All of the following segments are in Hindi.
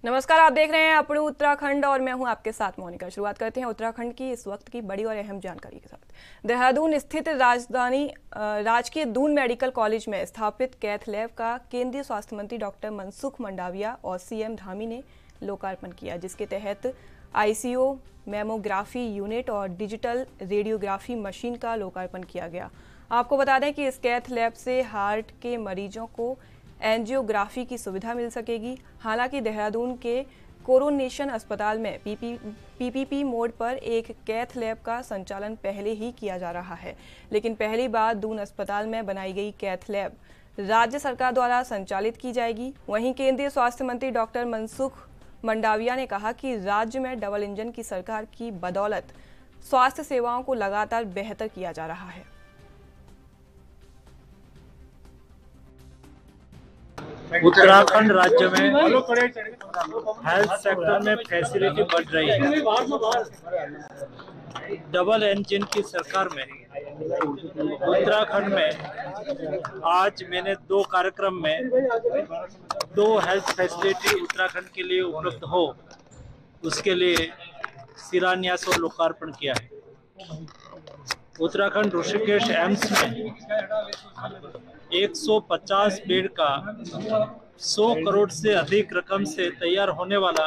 नमस्कार, आप देख रहे हैं अपने उत्तराखंड और मैं हूं आपके साथ मोनिका। शुरुआत करते हैं उत्तराखंड की इस वक्त की बड़ी और अहम जानकारी के साथ। देहरादून स्थित राजकीय दून मेडिकल कॉलेज में स्थापित कैथ लैब का केंद्रीय स्वास्थ्य मंत्री डॉक्टर मनसुख मंडाविया और सीएम धामी ने लोकार्पण किया, जिसके तहत आईसीयू, मैमोग्राफी यूनिट और डिजिटल रेडियोग्राफी मशीन का लोकार्पण किया गया। आपको बता दें कि इस कैथ लैब से हार्ट के मरीजों को एंजियोग्राफी की सुविधा मिल सकेगी। हालांकि देहरादून के कोरोनेशन अस्पताल में पीपीपी मोड पर एक कैथ लैब का संचालन पहले ही किया जा रहा है, लेकिन पहली बार दून अस्पताल में बनाई गई कैथ लैब राज्य सरकार द्वारा संचालित की जाएगी। वहीं केंद्रीय स्वास्थ्य मंत्री डॉक्टर मनसुख मंडाविया ने कहा कि राज्य में डबल इंजन की सरकार की बदौलत स्वास्थ्य सेवाओं को लगातार बेहतर किया जा रहा है। उत्तराखंड राज्य में हेल्थ सेक्टर में फैसिलिटी बढ़ रही है। डबल इंजन की सरकार में उत्तराखंड में आज मैंने 2 कार्यक्रम में 2 हेल्थ फैसिलिटी उत्तराखंड के लिए उपलब्ध हो, उसके लिए शिलान्यास और लोकार्पण किया है। उत्तराखंड ऋषिकेश एम्स में 150 बेड का 100 करोड़ से अधिक रकम से तैयार होने वाला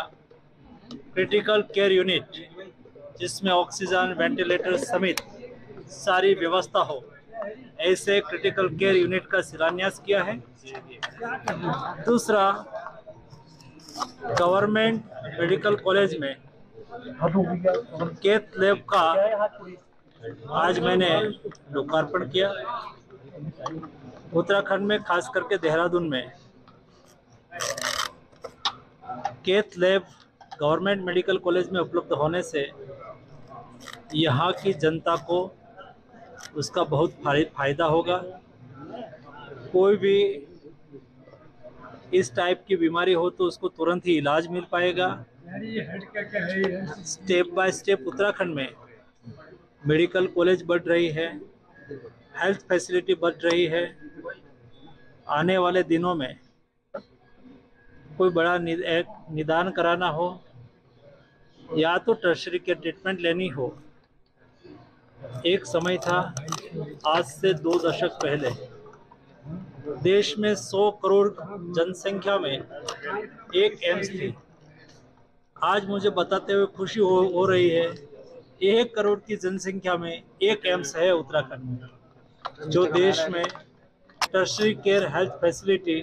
क्रिटिकल केयर यूनिट, जिसमें ऑक्सीजन, वेंटिलेटर समेत सारी व्यवस्था हो, ऐसे क्रिटिकल केयर यूनिट का शिलान्यास किया है। दूसरा, गवर्नमेंट मेडिकल कॉलेज में कैथ लैब का आज मैंने लोकार्पण किया। उत्तराखंड में खास करके देहरादून में cath lab government medical college में उपलब्ध होने से यहाँ की जनता को उसका बहुत फायदा होगा। कोई भी इस टाइप की बीमारी हो तो उसको तुरंत ही इलाज मिल पाएगा। स्टेप बाय स्टेप उत्तराखंड में मेडिकल कॉलेज बढ़ रही है, हेल्थ फैसिलिटी बढ़ रही है। आने वाले दिनों में कोई बड़ा निदान कराना हो या तो टर्शरी के ट्रीटमेंट लेनी हो, एक समय था आज से 2 दशक पहले देश में 100 करोड़ जनसंख्या में एक एम्स थी। आज मुझे बताते हुए खुशी हो रही है, 1 करोड़ की जनसंख्या में एक एम्स है उत्तराखंड में, जो देश में टर्शरी केयर हेल्थ फैसिलिटी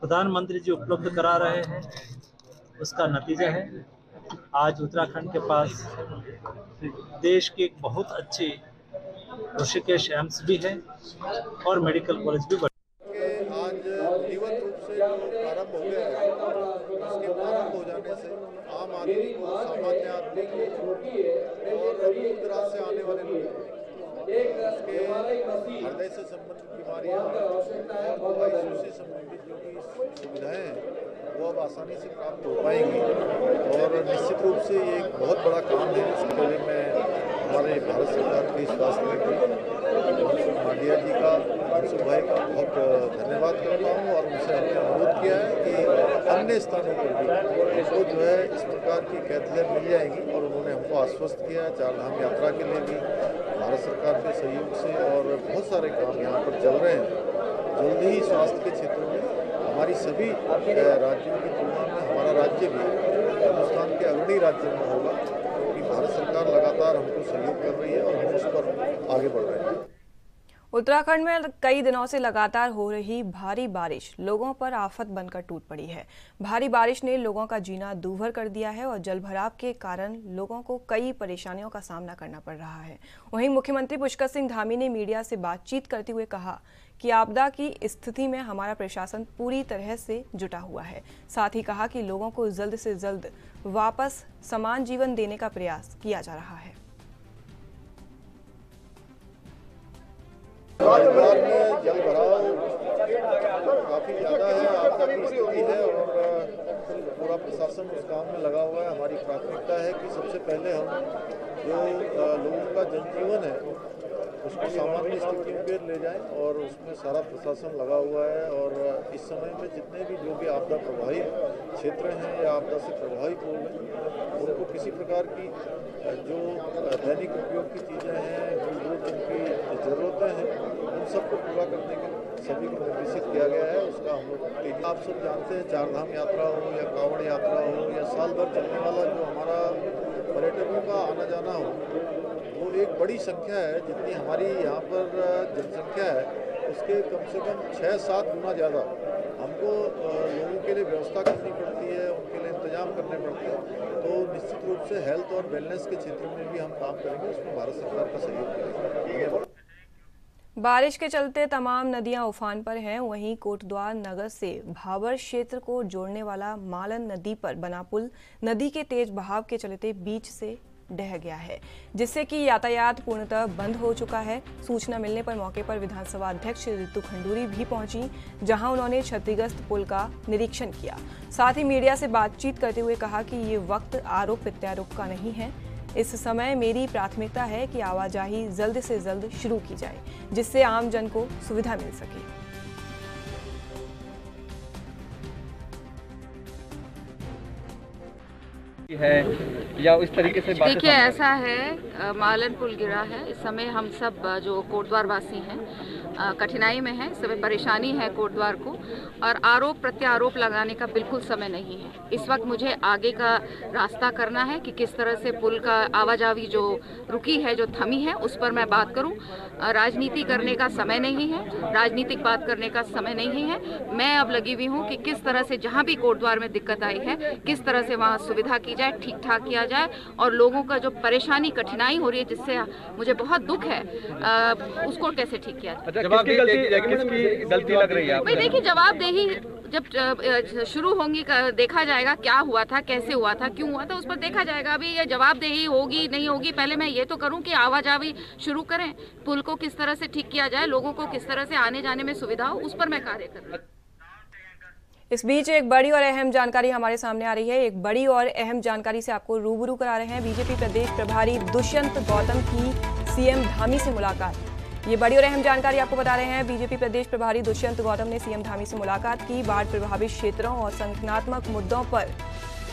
प्रधानमंत्री जी उपलब्ध करा रहे हैं। उसका नतीजा है आज उत्तराखंड के पास देश की एक बहुत अच्छी ऋषिकेश एम्स भी है और मेडिकल कॉलेज भी बढ़। आज विधिवत रूप से जो प्रारंभ हो गया है, इसके प्रारंभ हो जाने से आम आदमी को, सामान्य आदमी को और दूर दराज से आने वाले लोग उसके हृदय से संबंधित बीमारियां और आईसीयू से संबंधित जो भी सुविधाएं हैं वो अब आसानी से प्राप्त हो पाएंगी। और निश्चित रूप से ये एक बहुत बड़ा काम है। इसके लिए मैं हमारे भारत सरकार के स्वास्थ्य मंत्री मांडिया जी का, मनसुख भाई का बहुत धन्यवाद करता हूँ। और उनसे हमने अनुरोध किया है कि अन्य स्थानों पर भी हमको जो है इस प्रकार की कैथ लैब मिल जाएगी। और उन्होंने हमको आश्वस्त किया है 4 धाम यात्रा के लिए भी भारत सरकार के सहयोग से और बहुत सारे काम यहाँ पर चल रहे हैं। जल्द ही स्वास्थ्य के क्षेत्र में हमारी सभी राज्यों की तुलना में हमारा राज्य भी हिंदुस्तान के अग्रणी राज्यों में होगा, क्योंकि भारत सरकार लगातार हमको सहयोग कर रही है और हम उस पर आगे बढ़ रहे हैं। उत्तराखंड में कई दिनों से लगातार हो रही भारी बारिश लोगों पर आफत बनकर टूट पड़ी है। भारी बारिश ने लोगों का जीना दूभर कर दिया है और जलभराव के कारण लोगों को कई परेशानियों का सामना करना पड़ रहा है। वहीं मुख्यमंत्री पुष्कर सिंह धामी ने मीडिया से बातचीत करते हुए कहा कि आपदा की स्थिति में हमारा प्रशासन पूरी तरह से जुटा हुआ है। साथ ही कहा कि लोगों को जल्द से जल्द वापस समान जीवन देने का प्रयास किया जा रहा है। हरिद्वार में जल भराव काफ़ी ज़्यादा है, आपदा की स्थिति है और पूरा प्रशासन उस काम में लगा हुआ है। हमारी प्राथमिकता है कि सबसे पहले हम जो लोगों का जनजीवन है उसको सामान्य स्थितियों पर ले जाएं और उसमें सारा प्रशासन लगा हुआ है। और इस समय में जितने भी जो भी आपदा प्रभावित क्षेत्र हैं या आपदा से प्रभावित लोग हैं, उनको किसी प्रकार की जो दैनिक उपयोग की चीज़ें हैं, मूलभूत उनकी ज़रूरतें हैं, उन सबको पूरा करने के लिए सभी को निर्देशित किया गया है। उसका हम लोग आप सब जानते हैं, चारधाम यात्रा हो या कांवड़ यात्रा हो या साल भर चलने वाला जो हमारा पर्यटकों का आना जाना हो, वो एक बड़ी संख्या है। जितनी हमारी यहाँ पर जनसंख्या है उसके कम से कम 6-7 गुना ज़्यादा हमको लोगों के लिए व्यवस्था करनी पड़ती है, उनके लिए इंतजाम करने पड़ते हैं। तो निश्चित रूप से हेल्थ और वेलनेस के क्षेत्र में भी हम काम करेंगे, उसमें भारत सरकार का सहयोग करेंगे। बारिश के चलते तमाम नदियां उफान पर हैं। वहीं कोटद्वार नगर से भाबर क्षेत्र को जोड़ने वाला मालन नदी पर बना पुल नदी के तेज बहाव के चलते बीच से ढह गया है, जिससे कि यातायात पूर्णतः बंद हो चुका है। सूचना मिलने पर मौके पर विधानसभा अध्यक्ष रितु खंडूरी भी पहुंची, जहां उन्होंने क्षतिग्रस्त पुल का निरीक्षण किया। साथ ही मीडिया से बातचीत करते हुए कहा कि ये वक्त आरोप प्रत्यारोप का नहीं है। इस समय मेरी प्राथमिकता है कि आवाजाही जल्द से जल्द शुरू की जाए, जिससे आम जन को सुविधा मिल सके। है या इस तरीके से देखिए, ऐसा है, मालन पुल गिरा है। इस समय हम सब जो कोटद्वार वासी हैं कठिनाई में हैं। इस समय परेशानी है कोटद्वार को, और आरोप प्रत्यारोप लगाने का बिल्कुल समय नहीं है। इस वक्त मुझे आगे का रास्ता करना है कि किस तरह से पुल का आवाजाही जो रुकी है, जो थमी है, उस पर मैं बात करूं। राजनीति करने का समय नहीं है, राजनीतिक बात करने का समय नहीं है। मैं अब लगी हुई हूं कि किस तरह से जहां भी कोटद्वार में दिक्कत आई है, किस तरह से वहां सुविधा की जाए, ठीक ठाक किया जाए, और लोगों का जो परेशानी कठिनाई हो रही है, जिससे मुझे बहुत दुख है, उसको कैसे ठीक किया जाए। किसकी गलती लग रही है? भाई देखिए, जवाबदेही जब शुरू होंगी, देखा जाएगा क्या हुआ था, कैसे हुआ था, क्यों हुआ था, उस पर देखा जाएगा। अभी ये जवाबदेही होगी नहीं होगी, पहले मैं ये तो करूं कि आवाजाही शुरू करें, पुल को किस तरह से ठीक किया जाए, लोगों को किस तरह से आने जाने में सुविधा हो, उस पर मैं कार्य करूं। इस बीच एक बड़ी और अहम जानकारी हमारे सामने आ रही है। एक बड़ी और अहम जानकारी से आपको रूबरू करा रहे हैं। बीजेपी प्रदेश प्रभारी दुष्यंत गौतम की सीएम धामी से मुलाकात। ये बड़ी और अहम जानकारी आपको बता रहे हैं। बीजेपी प्रदेश प्रभारी दुष्यंत गौतम ने सीएम धामी से मुलाकात की। बाढ़ प्रभावित क्षेत्रों और संगठनात्मक मुद्दों पर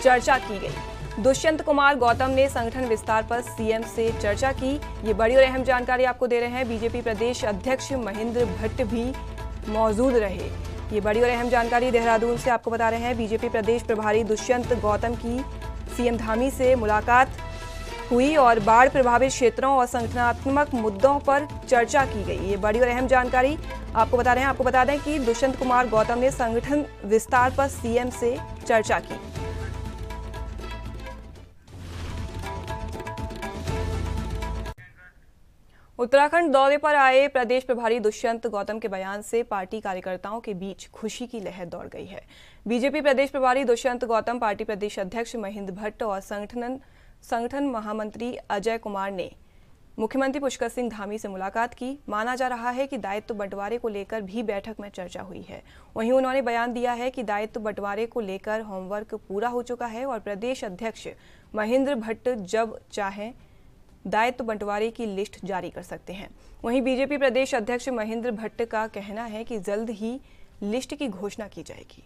चर्चा की गई। दुष्यंत कुमार गौतम ने संगठन विस्तार पर सीएम से चर्चा की। ये बड़ी और अहम जानकारी आपको दे रहे हैं। बीजेपी प्रदेश अध्यक्ष महेंद्र भट्ट भी मौजूद रहे। ये बड़ी और अहम जानकारी देहरादून से आपको बता रहे हैं। बीजेपी प्रदेश प्रभारी दुष्यंत गौतम की सीएम धामी से मुलाकात हुई और बाढ़ प्रभावित क्षेत्रों और संगठनात्मक मुद्दों पर चर्चा की गई। ये बड़ी और अहम जानकारी आपको बता रहे हैं। आपको बता दें कि दुष्यंत कुमार गौतम ने संगठन विस्तार पर सीएम से चर्चा की। उत्तराखंड दौरे पर आए प्रदेश प्रभारी दुष्यंत गौतम के बयान से पार्टी कार्यकर्ताओं के बीच खुशी की लहर दौड़ गई है। बीजेपी प्रदेश प्रभारी दुष्यंत गौतम, पार्टी प्रदेश अध्यक्ष महेंद्र भट्ट और संगठन महामंत्री अजय कुमार ने मुख्यमंत्री पुष्कर सिंह धामी से मुलाकात की। माना जा रहा है कि दायित्व बंटवारे को लेकर भी बैठक में चर्चा हुई है। वहीं उन्होंने बयान दिया है कि दायित्व बंटवारे को लेकर होमवर्क पूरा हो चुका है और प्रदेश अध्यक्ष महेंद्र भट्ट जब चाहें दायित्व बंटवारे की लिस्ट जारी कर सकते हैं। वहीं बीजेपी प्रदेश अध्यक्ष महेंद्र भट्ट का कहना है कि जल्द ही लिस्ट की घोषणा की जाएगी।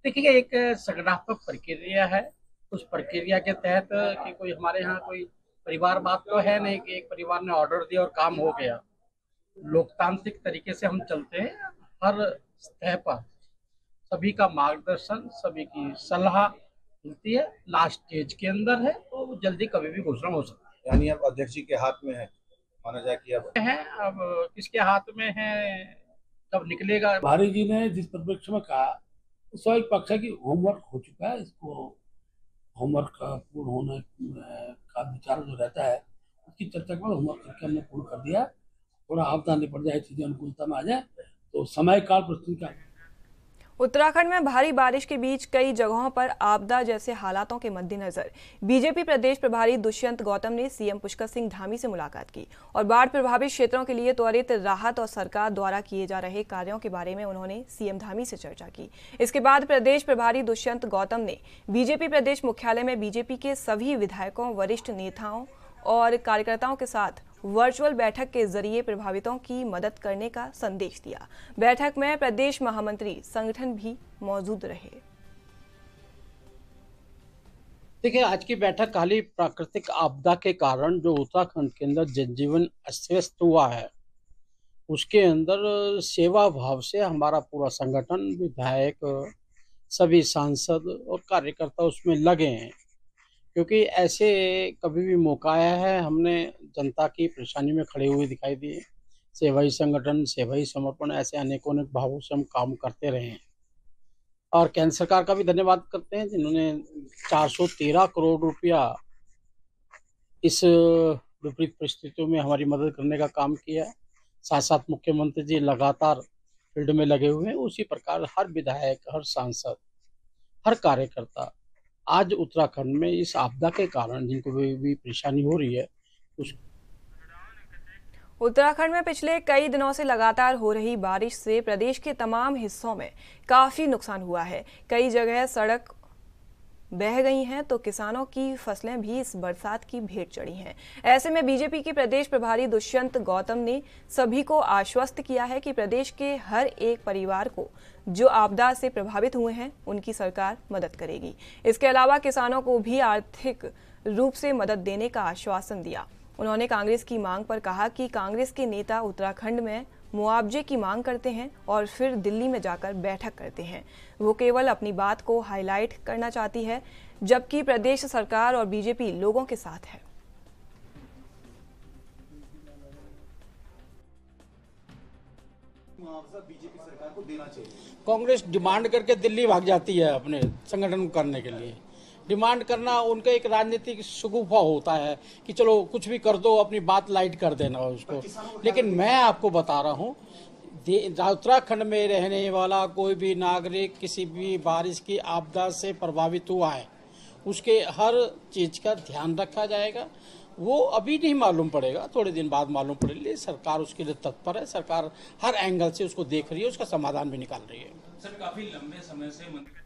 देखिए, एक संगठनात्मक प्रक्रिया है। उस प्रक्रिया के तहत कि कोई हमारे यहाँ कोई परिवार बात तो है नहीं कि एक परिवार ने ऑर्डर दिया और काम हो गया। लोकतांत्रिक तरीके से हम चलते हैं। हर सतह पर सभी का मार्गदर्शन, सभी की सलाह मिलती है। लास्ट स्टेज के अंदर है तो जल्दी कभी भी घोषणा हो सकती है। यानी अब अध्यक्ष जी के हाथ में है, माना जाए कि अब किसके हाथ में है, कब निकलेगा। प्रभारी जी ने जिस परिप्रेक्ष्य में कहा, स्वाभाविक पक्ष है कि होमवर्क हो चुका है। इसको होमवर्क पूर्ण होने का विचार जो रहता है, उसकी चर्चा के बाद होमवर्क करके हमने पूर्ण कर दिया। थोड़ा आपदा निपट जाए, चीजें अनुकूलता में आ जाए तो समय काल प्रस्तुत का। उत्तराखंड में भारी बारिश के बीच कई जगहों पर आपदा जैसे हालातों के मद्देनजर बीजेपी प्रदेश प्रभारी दुष्यंत गौतम ने सीएम पुष्कर सिंह धामी से मुलाकात की और बाढ़ प्रभावित क्षेत्रों के लिए त्वरित राहत और सरकार द्वारा किए जा रहे कार्यों के बारे में उन्होंने सीएम धामी से चर्चा की। इसके बाद प्रदेश प्रभारी दुष्यंत गौतम ने बीजेपी प्रदेश मुख्यालय में बीजेपी के सभी विधायकों, वरिष्ठ नेताओं और कार्यकर्ताओं के साथ वर्चुअल बैठक के जरिए प्रभावितों की मदद करने का संदेश दिया। बैठक में प्रदेश महामंत्री संगठन भी मौजूद रहे। देखिए, आज की बैठक खाली प्राकृतिक आपदा के कारण जो उत्तराखंड के अंदर जनजीवन अस्त व्यस्त हुआ है उसके अंदर सेवा भाव से हमारा पूरा संगठन, विधायक, सभी सांसद और कार्यकर्ता उसमें लगे हैं, क्योंकि ऐसे कभी भी मौका आया है हमने जनता की परेशानी में खड़े हुए दिखाई दिए। सेवाई संगठन, सेवाई समर्पण, ऐसे अनेकों भावों से हम काम करते रहे हैं। और केंद्र सरकार का भी धन्यवाद करते हैं जिन्होंने 413 करोड़ रुपया इस विपरीत परिस्थितियों में हमारी मदद करने का काम किया है। साथ साथ मुख्यमंत्री जी लगातार फील्ड में लगे हुए हैं। उसी प्रकार हर विधायक, हर सांसद, हर कार्यकर्ता आज उत्तराखंड में इस आपदा के कारण जिनको भी परेशानी हो रही है उत्तराखंड में पिछले कई दिनों से लगातार हो रही बारिश से प्रदेश के तमाम हिस्सों में काफी नुकसान हुआ है। कई जगह सड़क बह गई हैं तो किसानों की फसलें भी इस बरसात की भेंट चढ़ी हैं। ऐसे में बीजेपी के प्रदेश प्रभारी दुष्यंत गौतम ने सभी को आश्वस्त किया है कि प्रदेश के हर एक परिवार को जो आपदा से प्रभावित हुए हैं उनकी सरकार मदद करेगी। इसके अलावा किसानों को भी आर्थिक रूप से मदद देने का आश्वासन दिया। उन्होंने कांग्रेस की मांग पर कहा कि कांग्रेस के नेता उत्तराखंड में मुआवजे की मांग करते हैं और फिर दिल्ली में जाकर बैठक करते हैं। वो केवल अपनी बात को हाईलाइट करना चाहती है, जबकि प्रदेश सरकार और बीजेपी लोगों के साथ है। मुआवजा बीजेपी सरकार को देना चाहिए। कांग्रेस डिमांड करके दिल्ली भाग जाती है अपने संगठन को करने के लिए। डिमांड करना उनका एक राजनीतिक शगुफा होता है कि चलो कुछ भी कर दो, अपनी बात लाइट कर देना उसको। लेकिन मैं आपको बता रहा हूँ, उत्तराखंड में रहने वाला कोई भी नागरिक किसी भी बारिश की आपदा से प्रभावित हुआ है उसके हर चीज का ध्यान रखा जाएगा। वो अभी नहीं मालूम पड़ेगा, थोड़े दिन बाद मालूम पड़ेगी। सरकार उसके लिए तत्पर है, सरकार हर एंगल से उसको देख रही है, उसका समाधान भी निकाल रही है। सर, काफी लंबे समय से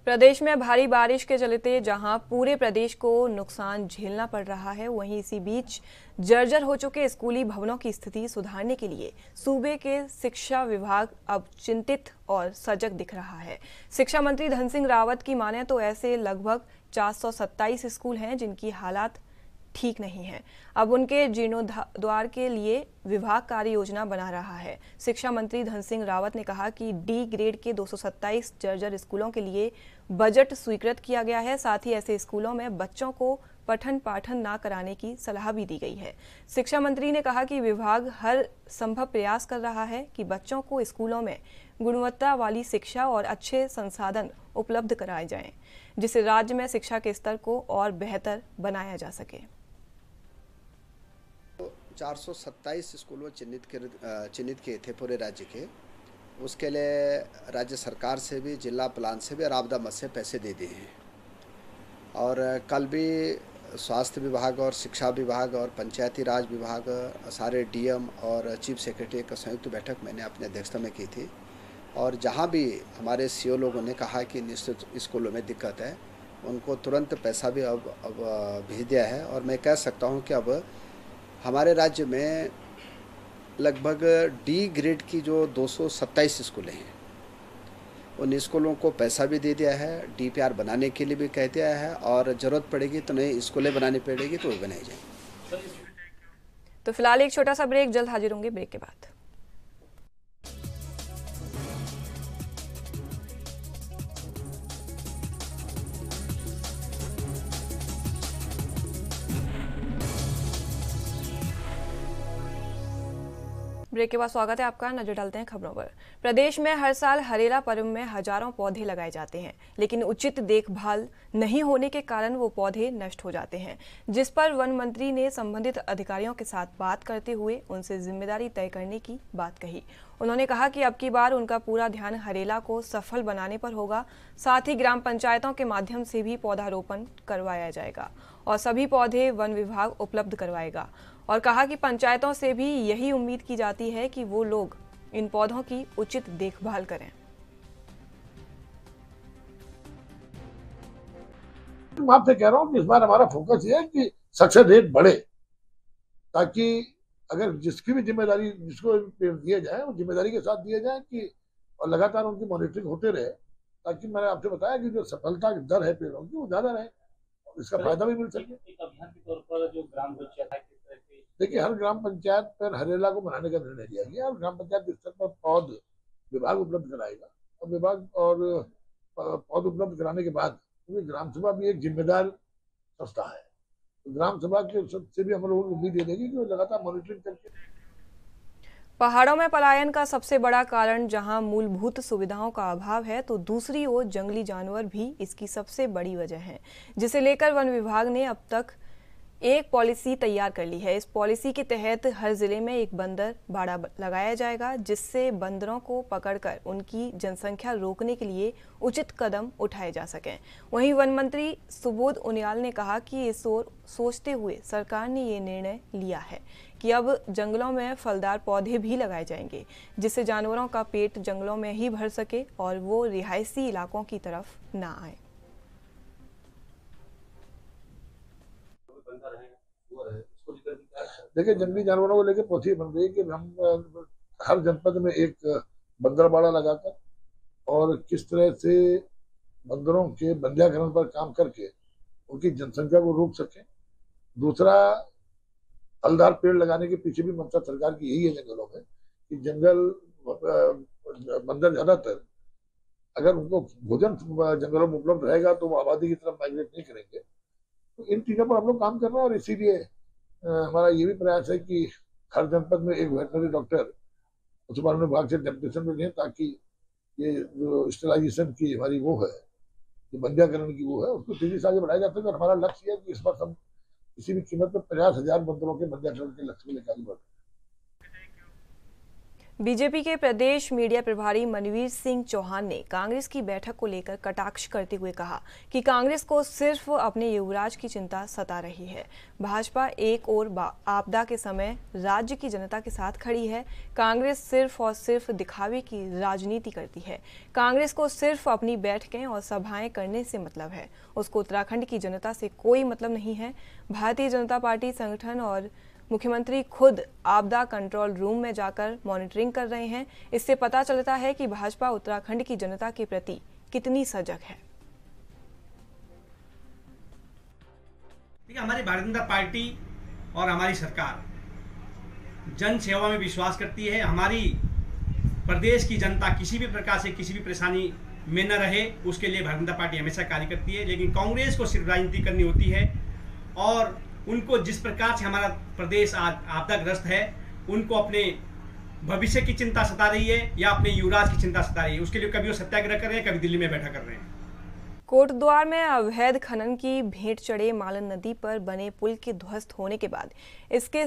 प्रदेश में भारी बारिश के चलते जहां पूरे प्रदेश को नुकसान झेलना पड़ रहा है, वहीं इसी बीच जर्जर हो चुके स्कूली भवनों की स्थिति सुधारने के लिए सूबे के शिक्षा विभाग अब चिंतित और सजग दिख रहा है। शिक्षा मंत्री धन सिंह रावत की माने तो ऐसे लगभग 427 स्कूल हैं जिनकी हालात ठीक नहीं है। अब उनके जीर्णोद्धार के लिए विभाग कार्य योजना बना रहा है। शिक्षा मंत्री धन सिंह रावत ने कहा कि डी ग्रेड के 227 जर्जर स्कूलों के लिए बजट स्वीकृत किया गया है। साथ ही ऐसे स्कूलों में बच्चों को पठन पाठन ना कराने की सलाह भी दी गई है। शिक्षा मंत्री ने कहा कि विभाग हर संभव प्रयास कर रहा है कि बच्चों को स्कूलों में गुणवत्ता वाली शिक्षा और अच्छे संसाधन उपलब्ध कराए जाएं, जिससे राज्य में शिक्षा के स्तर को और बेहतर बनाया जा सके। 427 स्कूलों चिन्हित किए थे पूरे राज्य के। उसके लिए राज्य सरकार से भी, जिला प्लान से भी और आपदा मद से पैसे दे दिए हैं। और कल भी स्वास्थ्य विभाग और शिक्षा विभाग और पंचायती राज विभाग, सारे डीएम और चीफ सेक्रेटरी का संयुक्त बैठक मैंने अपने अध्यक्षता में की थी। और जहां भी हमारे सीओ लोगों ने कहा कि निश्चित स्कूलों में दिक्कत है, उनको तुरंत पैसा भी अब भेज दिया है। और मैं कह सकता हूं कि अब हमारे राज्य में लगभग डी ग्रेड की जो 227 स्कूलें हैं, उन स्कूलों को पैसा भी दे दिया है, डीपीआर बनाने के लिए भी कह दिया है। और ज़रूरत पड़ेगी तो नई स्कूलें बनानी पड़ेगी तो वो बनाई जाएंगी। तो फिलहाल एक छोटा सा ब्रेक, जल्द हाजिर होंगे ब्रेक के बाद। ब्रेक के बाद स्वागत है आपका। नजर डालते हैं खबरों पर। प्रदेश में हर साल हरेला पर्व में हजारों पौधे लगाए जाते हैं, लेकिन उचित देखभाल नहीं होने के कारण वो पौधे नष्ट हो जाते हैं, जिस पर वन मंत्री ने संबंधित अधिकारियों के साथ बात करते हुए उनसे जिम्मेदारी तय करने की बात कही। उन्होंने कहा कि अब की बार उनका पूरा ध्यान हरेला को सफल बनाने पर होगा। साथ ही ग्राम पंचायतों के माध्यम से भी पौधारोपण करवाया जाएगा और सभी पौधे वन विभाग उपलब्ध करवाएगा। और कहा कि पंचायतों से भी यही उम्मीद की जाती है कि वो लोग इन पौधों की उचित देखभाल करें। मैं आपसे कह रहा हूँ कि इस बार हमारा फोकस ये है कि सक्सेस रेट बढ़े, ताकि अगर जिसकी भी जिम्मेदारी जिसको पेड़ दिए जाए वो जिम्मेदारी के साथ दिए जाए कि और लगातार उनकी मॉनिटरिंग होते रहे, ताकि मैंने आपसे बताया कि जो सफलता की दर है पेड़ों की वो ज्यादा रहे, इसका फायदा भी मिल सके। एक अभियान के तौर पर जो ग्राम पंचायत, देखिए, हर ग्राम पंचायत पर हरेला को मनाने का निर्णय लिया गया और ग्राम पंचायत के स्तर पर पौध विभाग उपलब्ध कराएगा और विभाग और पौध उपलब्ध कराने के बाद क्योंकि ग्राम सभा भी एक जिम्मेदार संस्था है, तो ग्राम सभा के से भी हम लोगों को उम्मीद ये देगी कि वो लगातार मॉनिटरिंग करके। पहाड़ों में पलायन का सबसे बड़ा कारण जहां मूलभूत सुविधाओं का अभाव है, तो दूसरी ओर जंगली जानवर भी इसकी सबसे बड़ी वजह है, जिसे लेकर वन विभाग ने अब तक एक पॉलिसी तैयार कर ली है। इस पॉलिसी के तहत हर जिले में एक बंदर बाड़ा लगाया जाएगा, जिससे बंदरों को पकड़कर उनकी जनसंख्या रोकने के लिए उचित कदम उठाए जा सकें। वहीं वन मंत्री सुबोध उनियाल ने कहा कि इस ओर सोचते हुए सरकार ने ये निर्णय लिया है कि अब जंगलों में फलदार पौधे भी लगाए जाएंगे, जिससे जानवरों का पेट जंगलों में ही भर सके और वो रिहायशी इलाकों की तरफ ना आए। देखिए, जंगली जानवरों को लेकर पॉलिसी बन रही है कि हम हर जनपद में एक बंदरबाड़ा लगाकर और किस तरह से बंदरों के बंध्याकरण पर काम करके उनकी जनसंख्या को रोक सकें। दूसरा, फलदार पेड़ लगाने के पीछे भी मंशा सरकार की यही है जंगलों में कि जंगल बंदर ज्यादातर अगर उनको भोजन जंगलों में उपलब्ध रहेगा तो वो आबादी की तरफ माइग्रेट नहीं करेंगे। तो इन चीजों पर हम लोग काम कर रहे हैं और इसीलिए हमारा ये भी प्रयास है कि हर जनपद में एक वेटनरी डॉक्टर पशुपालन विभाग से डेपुटेशन में लें, ताकि ये जो स्टेलाइजेशन की हमारी वो है, जो बंध्याकरण की वो है, उसको तेजी से आगे बढ़ाया जाता है। और हमारा लक्ष्य है कि इस बार हम किसी भी कीमत पर 50,000 बंदरों के बंध्याकरण के लक्ष्य को लेकर आगे बढ़ रहे हैं। बीजेपी के प्रदेश मीडिया प्रभारी मनवीर सिंह चौहान ने कांग्रेस की बैठक को लेकर कटाक्ष करते हुए कहा कि कांग्रेस को सिर्फ अपने युवराज की चिंता सता रही है। भाजपा एक और आपदा के समय राज्य की जनता के साथ खड़ी है। कांग्रेस सिर्फ और सिर्फ दिखावे की राजनीति करती है। कांग्रेस को सिर्फ अपनी बैठकें और सभाएं करने से मतलब है, उसको उत्तराखंड की जनता से कोई मतलब नहीं है। भारतीय जनता पार्टी संगठन और मुख्यमंत्री खुद आपदा कंट्रोल रूम में जाकर मॉनिटरिंग कर रहे हैं। इससे पता चलता है कि भाजपा उत्तराखंड की जनता के प्रति कितनी सजग है। हमारी भारतीय जनता पार्टी और हमारी सरकार जन सेवा में विश्वास करती है। हमारी प्रदेश की जनता किसी भी प्रकार से किसी भी परेशानी में न रहे, उसके लिए भारतीय जनता पार्टी हमेशा कार्य करती है। लेकिन कांग्रेस को सिर्फ राजनीति करनी होती है और उनको जिस प्रकार से हमारा प्रदेश आज आपदाग्रस्त है, उनको अपने भविष्य की चिंता सता रही है या अपने युवराज की चिंता सता रही है। उसके लिए कभी वो सत्याग्रह कर रहे हैं, कभी दिल्ली में बैठा कर रहे हैं। कोटद्वार में अवैध खनन की भेंट चढ़े मालन नदी पर बने पुल के ध्वस्त होने के बाद इसके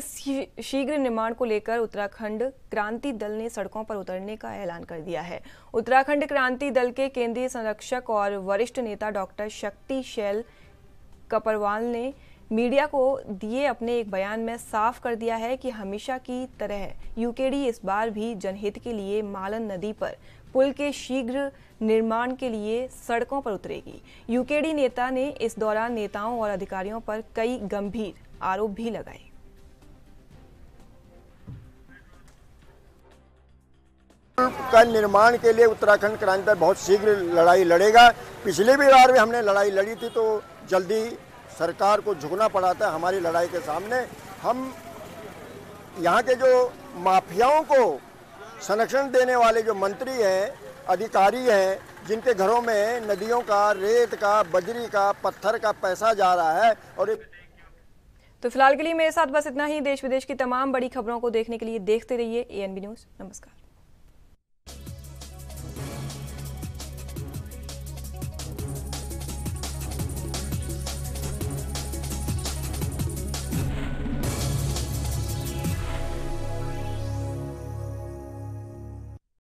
शीघ्र निर्माण को लेकर उत्तराखंड क्रांति दल ने सड़कों पर उतरने का ऐलान कर दिया है। उत्तराखंड क्रांति दल के केंद्रीय संरक्षक और वरिष्ठ नेता डॉक्टर शक्ति शैल कपरवाल ने मीडिया को दिए अपने एक बयान में साफ कर दिया है कि हमेशा की तरह यूकेडी इस बार भी जनहित के लिए मालन नदी पर पुल के शीघ्र निर्माण के लिए सड़कों पर उतरेगी। यूकेडी नेता ने इस दौरान नेताओं और अधिकारियों पर कई गंभीर आरोप भी लगाए। का निर्माण के लिए उत्तराखंड क्रांति दल बहुत शीघ्र लड़ाई लड़ेगा। पिछली भी बार भी हमने लड़ाई लड़ी थी, तो जल्दी सरकार को झुकना पड़ा था हमारी लड़ाई के सामने। हम यहाँ के जो माफियाओं को संरक्षण देने वाले जो मंत्री हैं, अधिकारी हैं, जिनके घरों में नदियों का, रेत का, बजरी का, पत्थर का पैसा जा रहा है और तो फिलहाल के लिए मेरे साथ बस इतना ही। देश विदेश की तमाम बड़ी खबरों को देखने के लिए देखते रहिए ANB न्यूज़। नमस्कार।